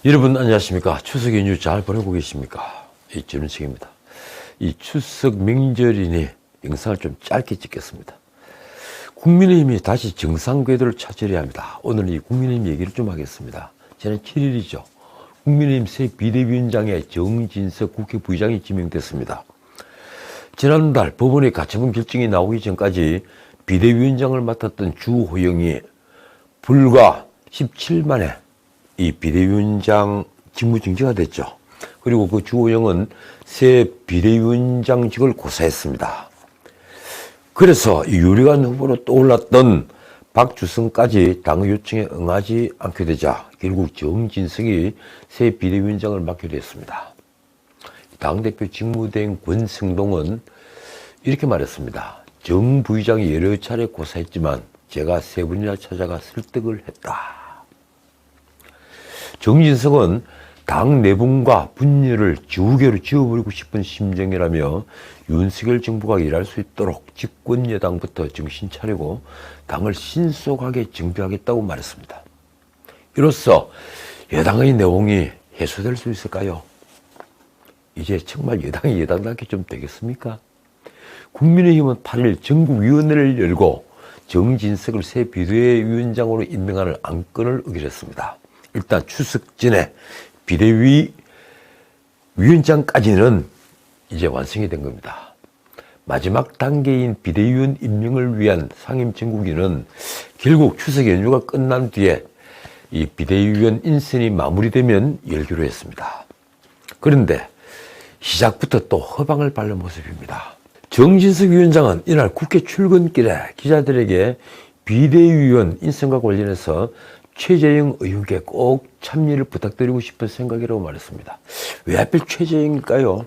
여러분 안녕하십니까? 추석 연휴 잘 보내고 계십니까? 이준식입니다. 이 추석 명절이니 영상을 좀 짧게 찍겠습니다. 국민의힘이 다시 정상 궤도를 찾으려 합니다. 오늘 이 국민의힘 얘기를 좀 하겠습니다. 지난 7일이죠. 국민의힘 새 비대위원장에 정진석 국회 부의장이 지명됐습니다. 지난달 법원의 가처분 결정이 나오기 전까지 비대위원장을 맡았던 주호영이 불과 17일 만에 이 비대위원장 직무 정지가 됐죠. 그리고 그 주호영은 새 비대위원장직을 고사했습니다. 그래서 유력한 후보로 떠올랐던 박주성까지 당 요청에 응하지 않게 되자 결국 정진석이 새 비대위원장을 맡게 됐습니다. 당대표 직무대행 권성동은 이렇게 말했습니다. 정 부의장이 여러 차례 고사했지만 제가 세 번이나 찾아가 설득을 했다. 정진석은 당 내분과 분열을 지우개로 지워버리고 싶은 심정이라며 윤석열 정부가 일할 수 있도록 집권 여당부터 정신 차리고 당을 신속하게 정비하겠다고 말했습니다. 이로써 여당의 내홍이 해소될 수 있을까요? 이제 정말 여당이 여당답게 좀 되겠습니까? 국민의힘은 8일 전국위원회를 열고 정진석을 새 비대위원장으로 임명하는 안건을 의결했습니다. 일단 추석 전에 비대위 위원장까지는 이제 완성이 된 겁니다. 마지막 단계인 비대위원 임명을 위한 상임정국위는 결국 추석 연휴가 끝난 뒤에 이 비대위원 인선이 마무리되면 열기로 했습니다. 그런데 시작부터 또 허방을 밟는 모습입니다. 정진석 위원장은 이날 국회 출근길에 기자들에게 비대위원 인선과 관련해서 최재형 의원께 꼭 참여를 부탁드리고 싶은 생각이라고 말했습니다. 왜 하필 최재형일까요?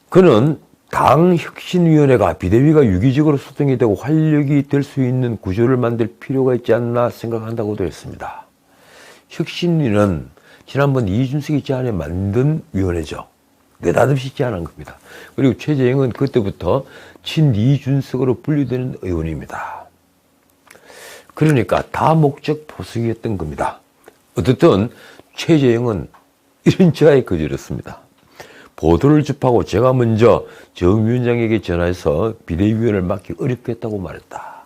그는 당혁신위원회가 비대위가 유기적으로 소통이 되고 활력이 될 수 있는 구조를 만들 필요가 있지 않나 생각한다고도 했습니다. 혁신위는 지난번 이준석이 제안해 만든 위원회죠. 느닷없이 제안한 겁니다. 그리고 최재형은 그때부터 친이준석으로 분류되는 의원입니다. 그러니까 다목적 포석이었던 겁니다. 어쨌든 최재형은 이런 제안에 거절했습니다. 보도를 접하고 제가 먼저 정 위원장에게 전화해서 비대위원을 맡기 어렵겠다고 말했다.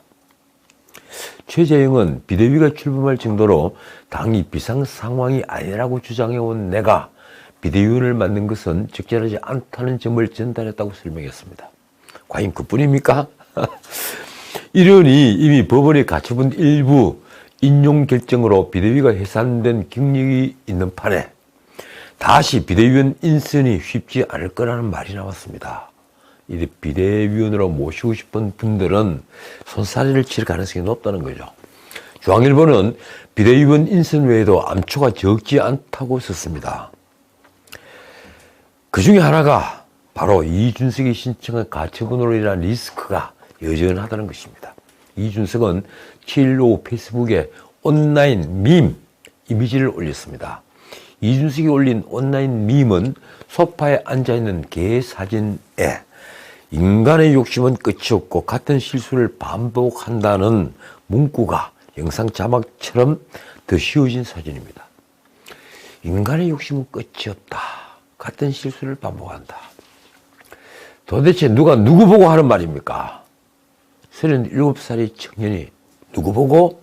최재형은 비대위가 출범할 정도로 당이 비상 상황이 아니라고 주장해온 내가 비대위원을 맡는 것은 적절하지 않다는 점을 전달했다고 설명했습니다. 과연 그뿐입니까? 이러니 이미 법원의 가처분 일부 인용 결정으로 비대위가 해산된 경력이 있는 판에 다시 비대위원 인선이 쉽지 않을 거라는 말이 나왔습니다. 이 비대위원으로 모시고 싶은 분들은 손사래를 칠 가능성이 높다는 거죠. 중앙일보는 비대위원 인선 외에도 암초가 적지 않다고 썼습니다. 그 중에 하나가 바로 이준석이 신청한 가처분으로 인한 리스크가 여전하다는 것입니다. 이준석은 7일 오후 페이스북에 온라인 밈 이미지를 올렸습니다. 이준석이 올린 온라인 밈은 소파에 앉아있는 개 사진에 인간의 욕심은 끝이 없고 같은 실수를 반복한다는 문구가 영상 자막처럼 더 씌워진 사진입니다. 인간의 욕심은 끝이 없다. 같은 실수를 반복한다. 도대체 누가 누구 보고 하는 말입니까? 37살의 청년이 누구 보고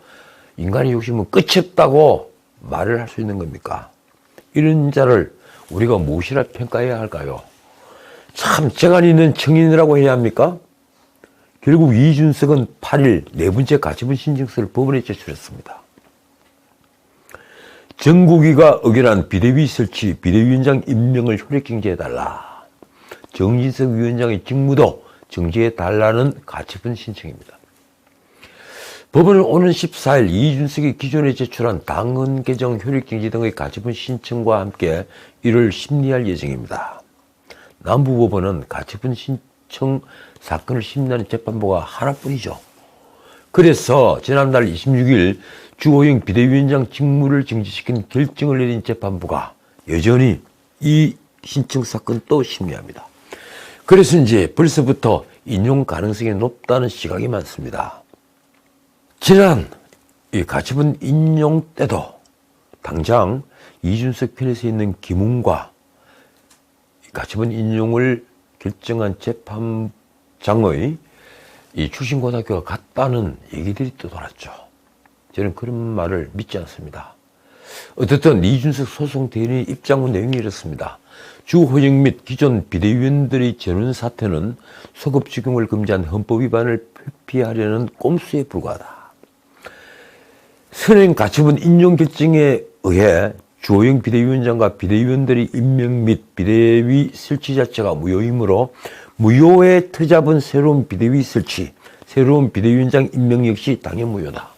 인간의 욕심은 끝이 없다고 말을 할 수 있는 겁니까? 이런 자를 우리가 무엇이라 평가해야 할까요? 참 재간이 있는 청년이라고 해야 합니까? 결국 이준석은 8일 네 번째 가처분 신청서를 법원에 제출했습니다. 정국위가 의결한 비대위 설치, 비대위원장 임명을 효력정지해달라. 정진석 위원장의 직무도 정지해달라는 가처분 신청입니다. 법원은 오는 14일 이준석이 기존에 제출한 당헌 개정 효력정지 등의 가처분 신청과 함께 이를 심리할 예정입니다. 남부법원은 가처분 신청 사건을 심리하는 재판부가 하나뿐이죠. 그래서 지난달 26일 주호영 비대위원장 직무를 정지시킨 결정을 내린 재판부가 여전히 이 신청 사건 또 심리합니다. 그래서 이제 벌써부터 인용 가능성이 높다는 시각이 많습니다. 지난 이 가처분 인용 때도 당장 이준석 편에서 있는 김웅과 가처분 인용을 결정한 재판장의 이 출신고등학교가 같다는 얘기들이 또 돌았죠. 저는 그런 말을 믿지 않습니다. 어쨌든 이준석 소송 대리인 입장문 내용이 이렇습니다. 주호영 및 기존 비대위원들의 전원 사퇴는 소급 적용을 금지한 헌법 위반을 회피하려는 꼼수에 불과하다. 선행 가처분 인용 결정에 의해 주호영 비대위원장과 비대위원들의 임명 및 비대위 설치 자체가 무효이므로 무효에 터잡은 새로운 비대위 설치, 새로운 비대위원장 임명 역시 당연 무효다.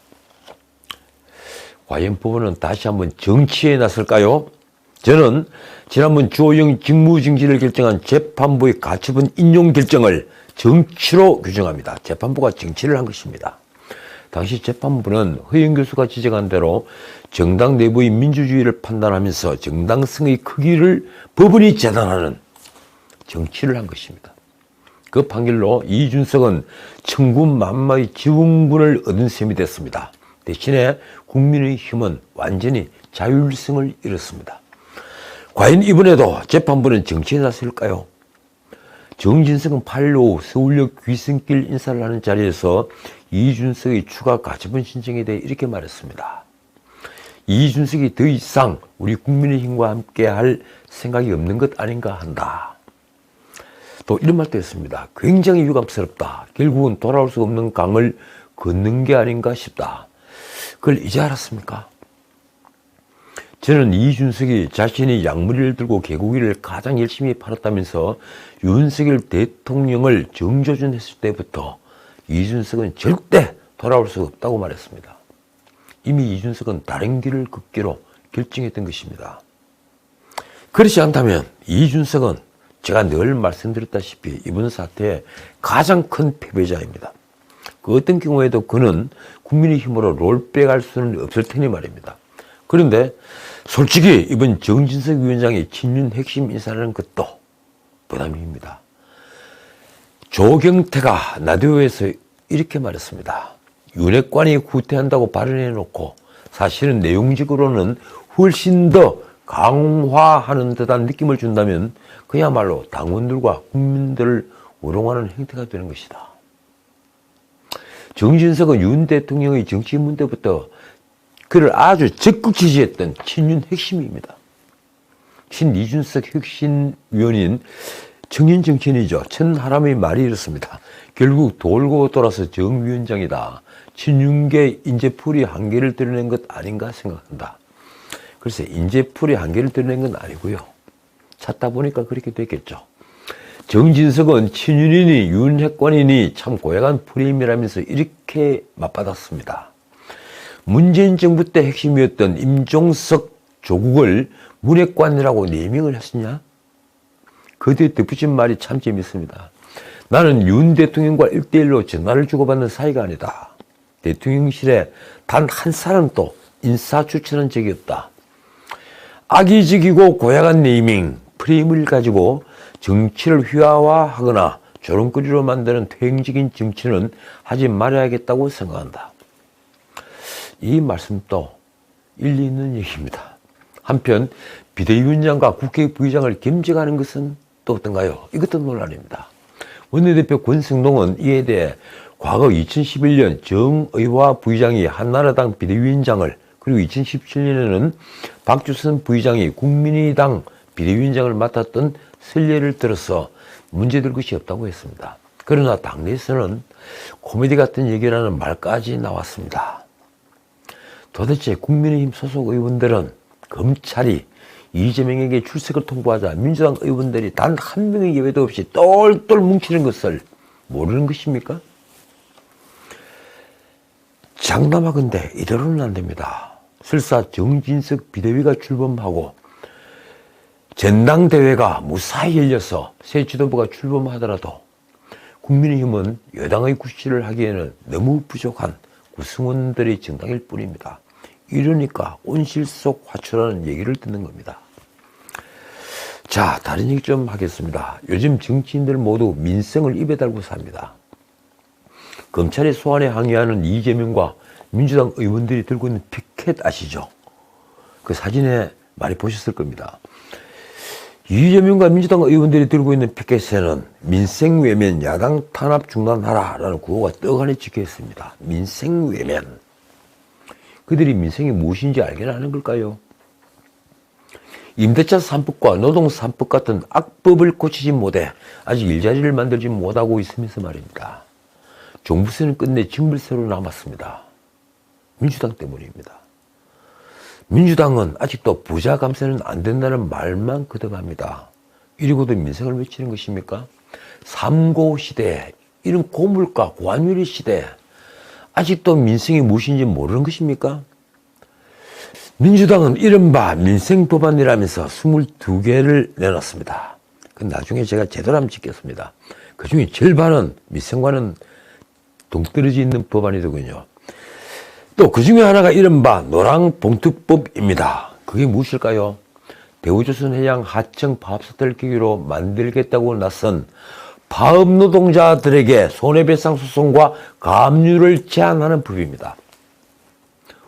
과연 법원은 다시 한번 정치에 나설까요? 저는 지난번 주호영 직무정지를 결정한 재판부의 가처분 인용 결정을 정치로 규정합니다. 재판부가 정치를 한 것입니다. 당시 재판부는 허영 교수가 지적한 대로 정당 내부의 민주주의를 판단하면서 정당성의 크기를 법원이 재단하는 정치를 한 것입니다. 그 판결로 이준석은 천군만마의 지원군을 얻은 셈이 됐습니다. 대신에 국민의힘은 완전히 자율성을 잃었습니다. 과연 이번에도 재판부는 정치에 나설까요? 정진석은 8일 오후 서울역 귀성길 인사를 하는 자리에서 이준석의 추가 가처분 신청에 대해 이렇게 말했습니다. 이준석이 더 이상 우리 국민의힘과 함께 할 생각이 없는 것 아닌가 한다. 또 이런 말도 했습니다. 굉장히 유감스럽다. 결국은 돌아올 수 없는 강을 걷는 게 아닌가 싶다. 그걸 이제 알았습니까? 저는 이준석이 자신이 양머리를 들고 개고기를 가장 열심히 팔았다면서 윤석열 대통령을 정조준했을 때부터 이준석은 절대 돌아올 수 없다고 말했습니다. 이미 이준석은 다른 길을 걷기로 결정했던 것입니다. 그렇지 않다면 이준석은 제가 늘 말씀드렸다시피 이번 사태의 가장 큰 패배자입니다. 그 어떤 경우에도 그는 국민의힘으로 롤백할 수는 없을 테니 말입니다. 그런데 솔직히 이번 정진석 위원장의 친윤 핵심 인사라는 것도 부담입니다. 조경태가 라디오에서 이렇게 말했습니다. 윤핵관이 후퇴한다고 발언해놓고 사실은 내용적으로는 훨씬 더 강화하는 듯한 느낌을 준다면 그야말로 당원들과 국민들을 우롱하는 행태가 되는 것이다. 정진석은 윤 대통령의 정치 입문 때부터 그를 아주 적극 지지했던 친윤 핵심입니다. 친이준석 혁신위원인 청년 정치인이죠. 천하람의 말이 이렇습니다. 결국 돌고 돌아서 정 위원장이다. 친윤계 인재풀이 한계를 드러낸 것 아닌가 생각한다. 글쎄 인재풀이 한계를 드러낸 건 아니고요. 찾다 보니까 그렇게 됐겠죠. 정진석은 친윤이니 윤핵관이니 참 고약한 프레임이라면서 이렇게 맞받았습니다. 문재인 정부 때 핵심이었던 임종석 조국을 문핵관이라고 네이밍을 했었냐? 그 뒤에 덧붙인 말이 참 재밌습니다. 나는 윤 대통령과 1대1로 전화를 주고받는 사이가 아니다. 대통령실에 단 한 사람도 인사 추천한 적이 없다. 악의적이고 고약한 네이밍, 프레임을 가지고 정치를 휘하화하거나 조롱거리로 만드는 퇴행적인 정치는 하지 말아야겠다고 생각한다. 이 말씀도 일리 있는 얘기입니다. 한편 비대위원장과 국회 부의장을 겸직하는 것은 또 어떤가요? 이것도 논란입니다. 원내대표 권성동은 이에 대해 과거 2011년 정의화 부의장이 한나라당 비대위원장을 그리고 2017년에는 박주선 부의장이 국민의당 비대위원장을 맡았던 선례를 들어서 문제될 것이 없다고 했습니다. 그러나 당내에서는 코미디 같은 얘기라는 말까지 나왔습니다. 도대체 국민의힘 소속 의원들은 검찰이 이재명에게 출석을 통보하자 민주당 의원들이 단 한 명의 예외도 없이 똘똘 뭉치는 것을 모르는 것입니까? 장담하건대 이대로는 안 됩니다. 설사 정진석 비대위가 출범하고 전당대회가 무사히 열려서 새 지도부가 출범하더라도 국민의힘은 여당의 구실을 하기에는 너무 부족한 구성원들의 정당일 뿐입니다. 이러니까 온실속화초라는 얘기를 듣는 겁니다. 자, 다른 얘기 좀 하겠습니다. 요즘 정치인들 모두 민생을 입에 달고 삽니다. 검찰의 소환에 항의하는 이재명과 민주당 의원들이 들고 있는 피켓 아시죠? 그 사진에 많이 보셨을 겁니다. 이재명과 민주당 의원들이 들고 있는 피켓에는 민생 외면 야당 탄압 중단하라라는 구호가 떡하니 찍혀 있습니다. 민생 외면. 그들이 민생이 무엇인지 알긴 아는 걸까요? 임대차 3법과 노동 3법 같은 악법을 고치지 못해 아직 일자리를 만들지 못하고 있으면서 말입니다. 종부세는 끝내 징벌세로 남았습니다. 민주당 때문입니다. 민주당은 아직도 부자 감세는 안 된다는 말만 거듭합니다. 이러고도 민생을 외치는 것입니까? 삼고 시대, 이런 고물가, 고환율의 시대, 아직도 민생이 무엇인지 모르는 것입니까? 민주당은 이른바 민생법안이라면서 22개를 내놨습니다. 그 나중에 제가 제대로 한번 찍겠습니다. 그 중에 절반은 민생과는 동떨어져 있는 법안이더군요. 또 그 중에 하나가 이른바 노랑봉투법입니다. 그게 무엇일까요? 대우조선해양 하청 파업사태를 계기로 만들겠다고 나선 파업 노동자들에게 손해배상 소송과 가압류를 제한하는 법입니다.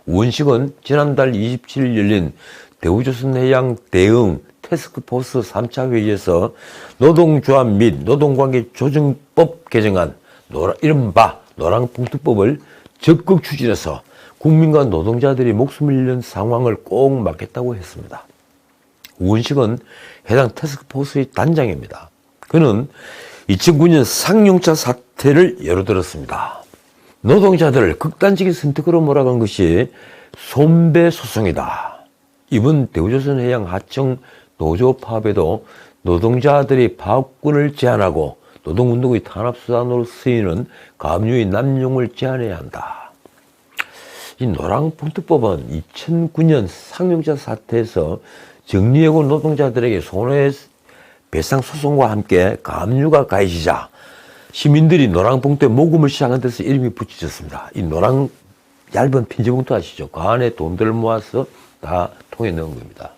원식은 지난달 27일 열린 대우조선해양 대응 태스크포스 3차 회의에서 노동조합 및 노동관계 조정법 개정안 이른바 노랑봉투법을 적극 추진해서 국민과 노동자들이 목숨을 잃는 상황을 꼭 막겠다고 했습니다. 원식은 해당 태스크포스의 단장입니다. 그는 2009년 상용차 사태를 예로 들었습니다. 노동자들을 극단적인 선택으로 몰아간 것이 손배소송이다. 이번 대우조선해양 하청 노조 파업에도 노동자들이 파업권을 제한하고 노동운동의 탄압수단으로 쓰이는 가압류의 남용을 제한해야 한다. 이 노랑봉투법은 2009년 상용차 사태에서 정리해고 노동자들에게 손해배상 소송과 함께 가압류가 가해지자 시민들이 노랑봉투에 모금을 시작한 데서 이름이 붙여졌습니다. 이 노랑 얇은 편지봉투 아시죠? 그 안에 돈들을 모아서 다 통에 넣은 겁니다.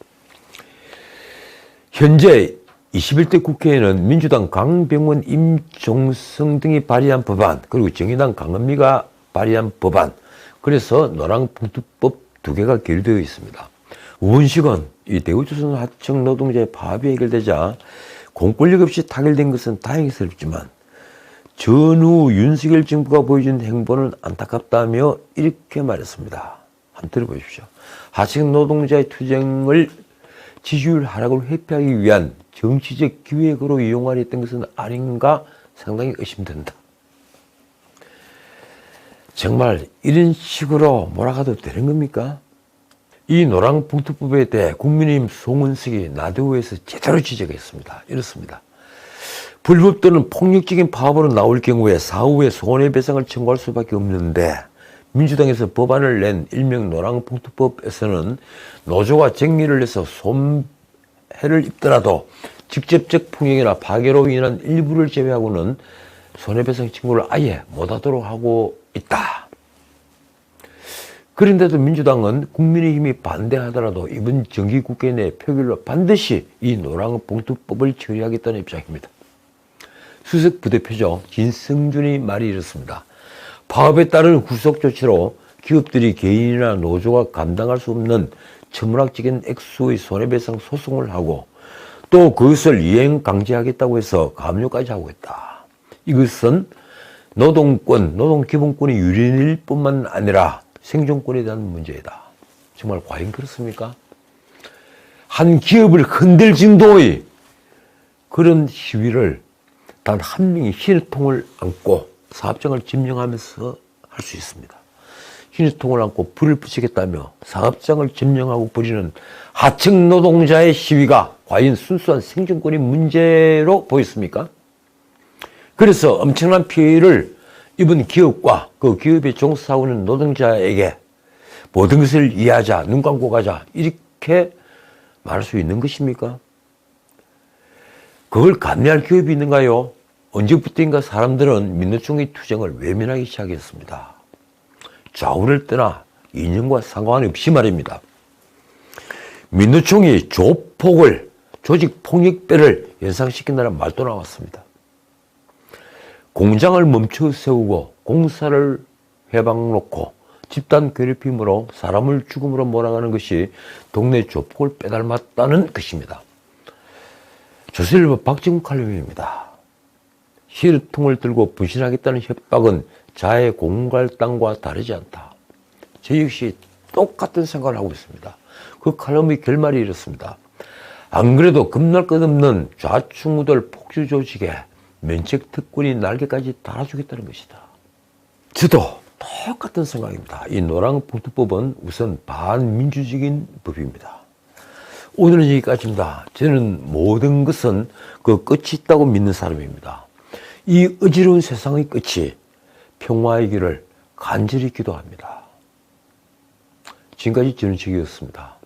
현재 21대 국회에는 민주당 강병원, 임종성 등이 발의한 법안, 그리고 정의당 강은미가 발의한 법안, 그래서 노랑봉투법 2개가 계류되어 있습니다. 원식은 이 대우조선 하청 노동자의 파업이 해결되자 공권력 없이 타결된 것은 다행스럽지만 전후 윤석열 정부가 보여준 행보는 안타깝다며 이렇게 말했습니다. 한번 들어보십시오. 하청 노동자의 투쟁을 지지율 하락을 회피하기 위한 정치적 기획으로 이용하려 했던 것은 아닌가 상당히 의심된다. 정말 이런 식으로 몰아가도 되는 겁니까? 이 노랑봉투법에 대해 국민의힘 송은석이 나도에서 제대로 지적했습니다. 이렇습니다. 불법 또는 폭력적인 파업으로 나올 경우에 사후에 손해배상을 청구할 수밖에 없는데 민주당에서 법안을 낸 일명 노랑봉투법에서는 노조가 정리를 해서 손해를 입더라도 직접적 폭력이나 파괴로 인한 일부를 제외하고는 손해배상 청구를 아예 못하도록 하고 있다. 그런데도 민주당은 국민의힘이 반대하더라도 이번 정기국회 내 표결로 반드시 이 노랑봉투법을 처리하겠다는 입장입니다. 수석 부대표죠. 진성준이 말이 이렇습니다. 파업에 따른 후속조치로 기업들이 개인이나 노조가 감당할 수 없는 천문학적인 액수의 손해배상 소송을 하고 또 그것을 이행 강제하겠다고 해서 가압류까지 하고 있다. 이것은 노동권, 노동기본권이 유린일 뿐만 아니라 생존권에 대한 문제이다. 정말 과연 그렇습니까? 한 기업을 흔들 정도의 그런 시위를 단 한 명이 흰통을 안고 사업장을 점령하면서 할 수 있습니다. 흰통을 안고 불을 붙이겠다며 사업장을 점령하고 버리는 하청 노동자의 시위가 과연 순수한 생존권의 문제로 보였습니까? 그래서 엄청난 피해를 입은 기업과 그 기업에 종사하는 노동자에게 모든 것을 이해하자, 눈 감고 가자 이렇게 말할 수 있는 것입니까? 그걸 감내할 기업이 있는가요? 언제부터인가 사람들은 민노총의 투쟁을 외면하기 시작했습니다. 좌우를 떠나 이념과 상관없이 말입니다. 민노총이 조폭을, 조직 폭력배를 연상시킨다는 말도 나왔습니다. 공장을 멈춰 세우고 공사를 회방 놓고 집단 괴롭힘으로 사람을 죽음으로 몰아가는 것이 동네 조폭을 빼닮았다는 것입니다. 조선일보 박정훈 칼럼입니다. 시르통을 들고 분신하겠다는 협박은 자해 공갈당과 다르지 않다. 저 역시 똑같은 생각을 하고 있습니다. 그 칼럼의 결말이 이렇습니다. 안 그래도 겁날 것 없는 좌충우돌 폭주 조직에 면책 특권이 날개까지 달아주겠다는 것이다. 저도 똑같은 생각입니다. 이 노랑봉투법은 우선 반민주적인 법입니다. 오늘은 여기까지입니다. 저는 모든 것은 그 끝이 있다고 믿는 사람입니다. 이 어지러운 세상의 끝이 평화이기를 간절히 기도합니다. 지금까지 전은식이었습니다.